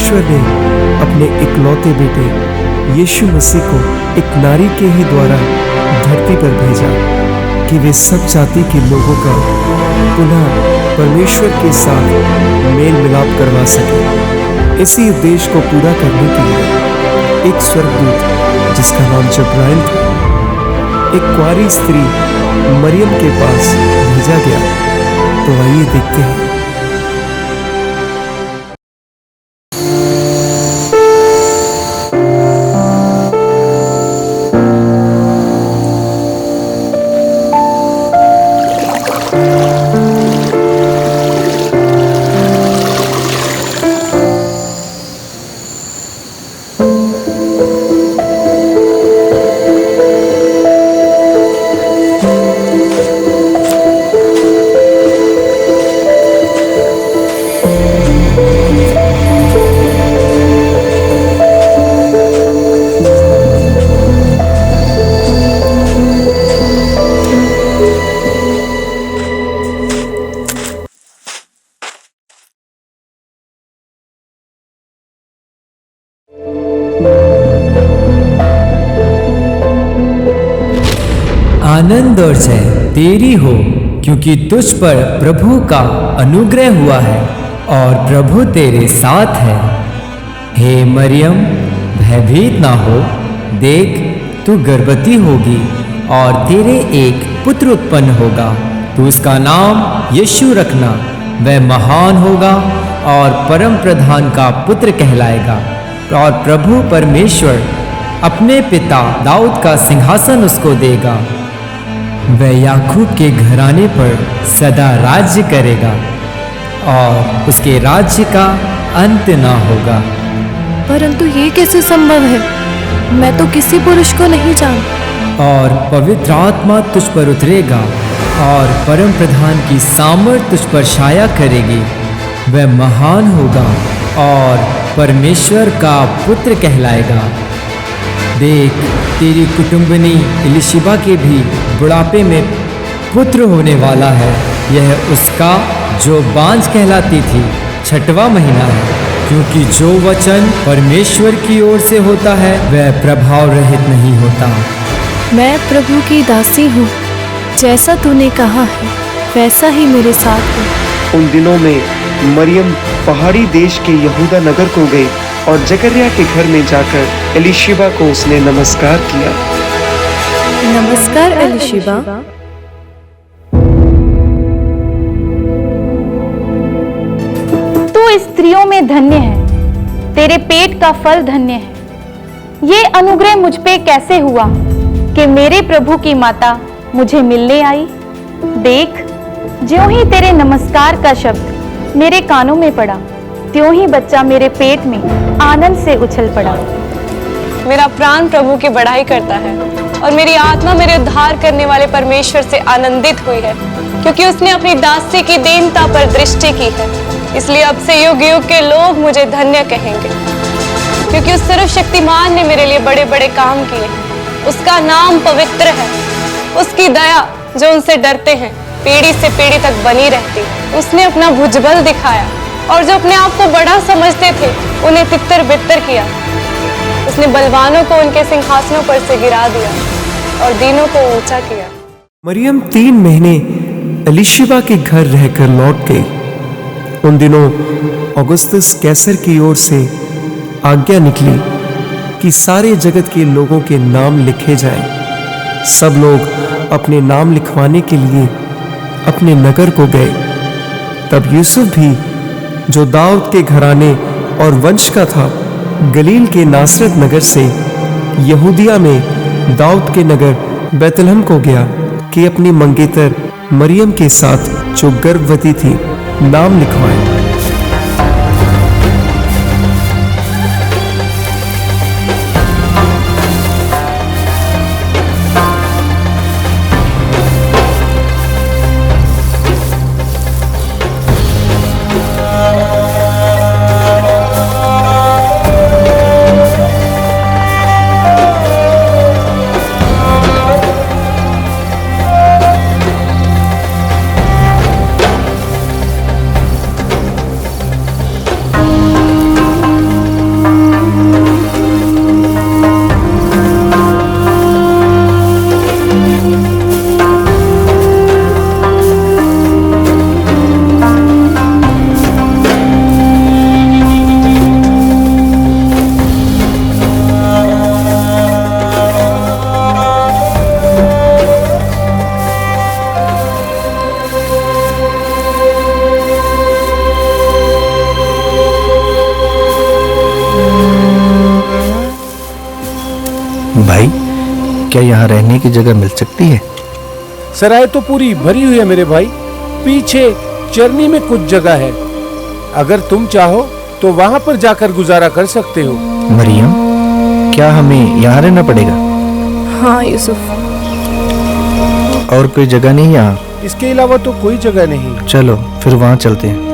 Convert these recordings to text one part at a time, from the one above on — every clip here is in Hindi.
परमेश्वर ने अपने इकलौते बेटे यीशु मसीह को एक नारी के ही द्वारा धरती पर भेजा कि वे सब जाति के लोगों का पुनः परमेश्वर के साथ मेल मिलाप करवा सके। इसी उद्देश्य को पूरा करने के लिए एक स्वर्गदूत जिसका नाम जब्राइल था एक कुंवारी स्त्री मरियम के पास भेजा गया। तो आइए देखते हैं। आनंद और जय तेरी हो, क्योंकि तुझ पर प्रभु का अनुग्रह हुआ है और प्रभु तेरे साथ है। हे मरियम, भयभीत ना हो, देख तू गर्भवती होगी और तेरे एक पुत्र उत्पन्न होगा। तू उसका नाम यीशु रखना। वह महान होगा और परम प्रधान का पुत्र कहलाएगा और प्रभु परमेश्वर अपने पिता दाऊद का सिंहासन उसको देगा। वह याकूब के घराने पर सदा राज्य करेगा और उसके राज्य का अंत ना होगा। परंतु ये कैसे संभव है? मैं तो किसी पुरुष को नहीं जानता। और पवित्र आत्मा तुझ पर उतरेगा और परम प्रधान की सामर्थ तुझ पर छाया करेगी। वह महान होगा और परमेश्वर का पुत्र कहलाएगा। देख, तेरी कुटुंबनी इलिशिबा के भी बुढ़ापे में पुत्र होने वाला है। यह उसका जो बांझ कहलाती थी 6वां महीना है, क्योंकि जो वचन परमेश्वर की ओर से होता है वह प्रभाव रहित नहीं होता। मैं प्रभु की दासी हूँ, जैसा तूने कहा है वैसा ही मेरे साथ हो। उन दिनों में मरियम पहाड़ी देश के यहूदा नगर को गई और जकरिया के घर में जाकर एलिशिबा को उसने नमस्कार किया। नमस्कार एलिशिबा। तू स्त्रियों में धन्य है, तेरे पेट का फल धन्य है। ये अनुग्रह मुझ पे कैसे हुआ कि मेरे प्रभु की माता मुझे मिलने आई। देख, ज्यों ही तेरे नमस्कार का शब्द मेरे कानों में पड़ा, त्यों ही बच्चा मेरे पेट में आनंद से उछल पड़ा। मेरा प्राण प्रभु की बड़ाई करता है और मेरी आत्मा मेरे उद्धार करने वाले परमेश्वर से आनंदित हुई है, क्योंकि उसने अपनी दासी की दीनता पर दृष्टि की है। इसलिए अब से युग युग के लोग मुझे धन्य कहेंगे, क्योंकि उस सर्वशक्तिमान ने मेरे लिए बड़े बड़े काम किए। उसका नाम पवित्र है। उसकी दया जो उनसे डरते हैं पीढ़ी से पीढ़ी तक बनी रहती। उसने अपना भुजबल दिखाया और जो अपने आप को बड़ा समझते थे उन्हें तितर बितर किया। उसने बलवानों को उनके सिंहासनों पर से गिरा दिया और दीनों को ऊंचा किया। मरियम 3 महीने एलिशिबा के घर रहकर लौट गई। उन दिनों ऑगस्टस कैसर की ओर से आज्ञा निकली कि सारे जगत के लोगों के नाम लिखे जाएं। सब लोग अपने नाम लिखवाने के लिए अपने नगर को गए। तब यूसुफ भी, जो दाऊद के घराने और वंश का था, गलील के नासरत नगर से यहूदिया में दाऊद के नगर बैतलहम को गया कि अपनी मंगेतर मरियम के साथ जो गर्भवती थी नाम लिखवाए। भाई, क्या यहाँ रहने की जगह मिल सकती है? सराय तो पूरी भरी हुई है मेरे भाई। पीछे चरनी में कुछ जगह है, अगर तुम चाहो तो वहां पर जाकर गुजारा कर सकते हो। मरियम, क्या हमें यहाँ रहना पड़ेगा? हाँ यूसुफ। और कोई जगह नहीं यहाँ? इसके अलावा तो कोई जगह नहीं। चलो फिर वहाँ चलते हैं।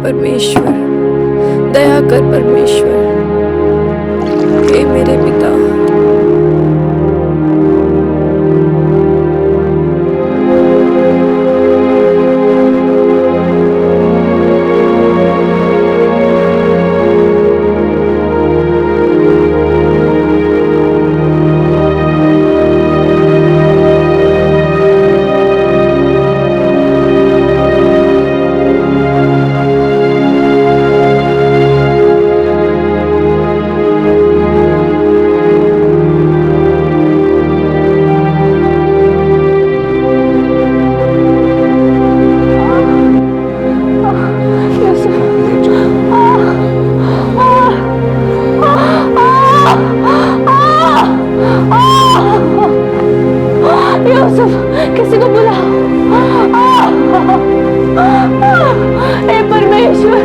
परमेश्वर, दया कर परमेश्वर, हे मेरे पिता। यूसुफ, किसी को बुलाओ। हे परमेश्वर,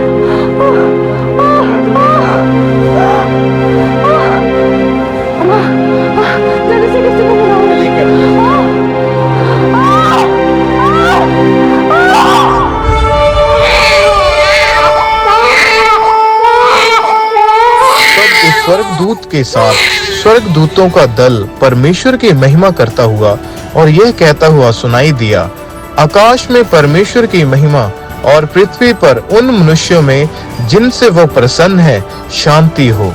जल्दी से किसी को बुलाओ। स्वर्गदूत के साथ स्वर्गदूतों का दल परमेश्वर की महिमा करता हुआ और यह कहता हुआ सुनाई दिया, आकाश में परमेश्वर की महिमा और पृथ्वी पर उन मनुष्यों में जिनसे वो प्रसन्न है शांति हो।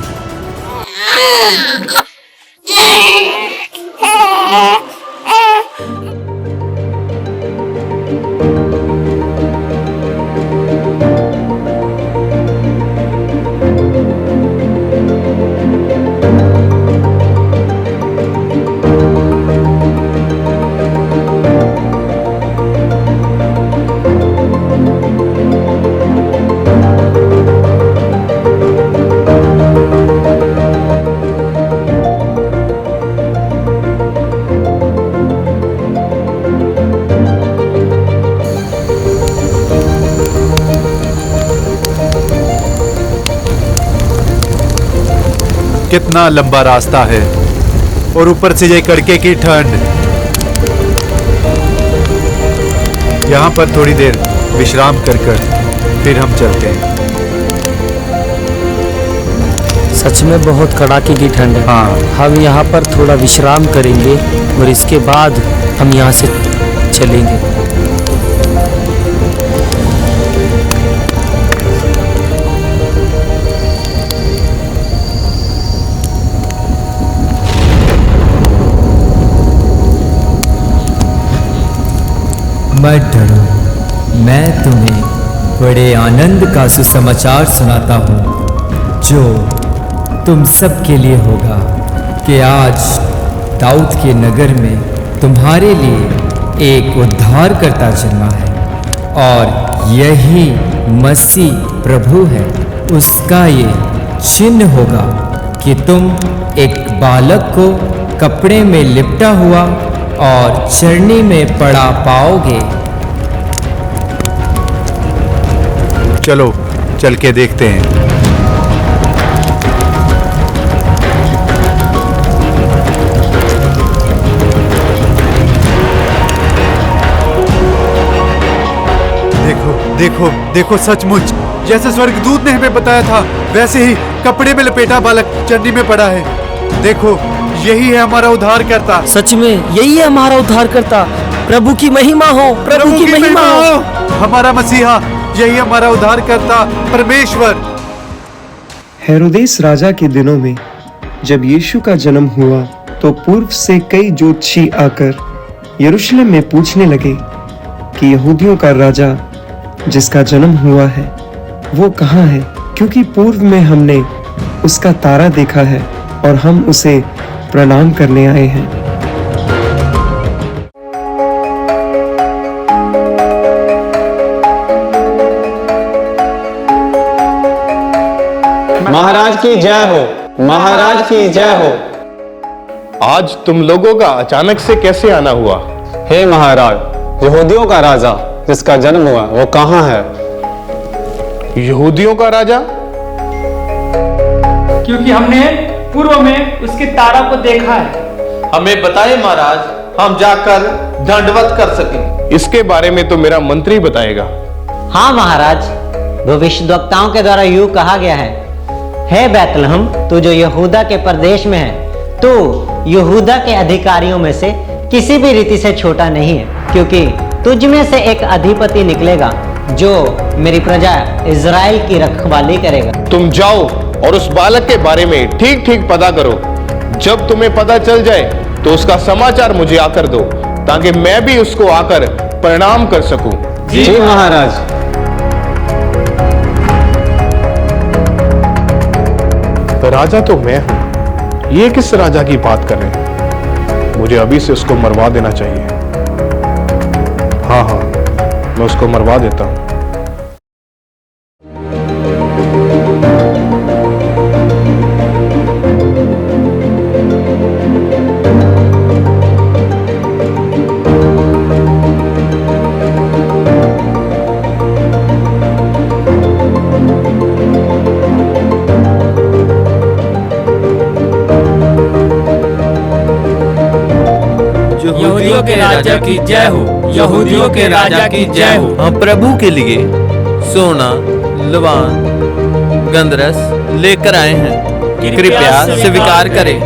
कितना लंबा रास्ता है और ऊपर से ये कड़के की ठंड। यहाँ पर थोड़ी देर विश्राम कर फिर हम चलते हैं। सच में बहुत कड़ाके की ठंड है। हाँ, हम यहाँ पर थोड़ा विश्राम करेंगे और इसके बाद हम यहाँ से चलेंगे। मत डरो, मैं तुम्हें बड़े आनंद का सुसमाचार सुनाता हूँ जो तुम सबके लिए होगा कि आज दाऊद के नगर में तुम्हारे लिए एक उद्धारकर्ता जन्मा है और यही मसीह प्रभु है। उसका ये चिन्ह होगा कि तुम एक बालक को कपड़े में लिपटा हुआ और चरनी में पड़ा पाओगे। चलो चल के देखते हैं। देखो देखो देखो, सचमुच जैसे स्वर्गदूत ने हमें बताया था वैसे ही कपड़े में लपेटा बालक चरनी में पड़ा है। देखो, यही है हमारा उद्धारकर्ता। सच में यही है हमारा उद्धारकर्ता। प्रभु की महिमा हो, प्रभु की महिमा हो। हमारा मसीहा, यही हमारा उद्धारकर्ता परमेश्वर। हेरोदेस राजा के दिनों में जब यीशु का जन्म हुआ तो पूर्व से कई ज्योतिषी आकर यरूशलेम में पूछने लगे कि यहूदियों का राजा जिसका जन्म हुआ है वो कहाँ है, क्योंकि पूर्व में हमने उसका तारा देखा है और हम उसे प्रणाम करने आए हैं। महाराज की जय हो, महाराज की जय हो। आज तुम लोगों का अचानक से कैसे आना हुआ? हे महाराज, यहूदियों का राजा जिसका जन्म हुआ वो कहाँ है? यहूदियों का राजा? क्योंकि हमने पूर्व में उसके तारा को देखा है। हमें बताए महाराज, हम जाकर दंडवत कर सकें। इसके बारे में तो मेरा मंत्री बताएगा। हाँ महाराज, भविष्यद्वक्ताओं के द्वारा यूं कहा गया है, हे बैतलहम, तू जो यहूदा के प्रदेश में है, तू यहूदा के अधिकारियों में से किसी भी रीति से छोटा नहीं है, क्योंकि तुझ में से एक अधिपति निकलेगा जो मेरी प्रजा इज़राइल की रखवाली करेगा। तुम जाओ और उस बालक के बारे में ठीक ठीक पता करो। जब तुम्हें पता चल जाए तो उसका समाचार मुझे आकर दो, ताकि मैं भी उसको आकर प्रणाम कर सकूं। जी महाराज। राजा तो मैं हूं, ये किस राजा की बात कर रहे हैं? मुझे अभी से उसको मरवा देना चाहिए। हाँ हाँ, मैं उसको मरवा देता हूं। यहूदियों के राजा की जय हो, यहूदियों के राजा की जय हो। हम प्रभु के लिए सोना, लवान, गंधरस लेकर आए हैं, कृपया स्वीकार करें।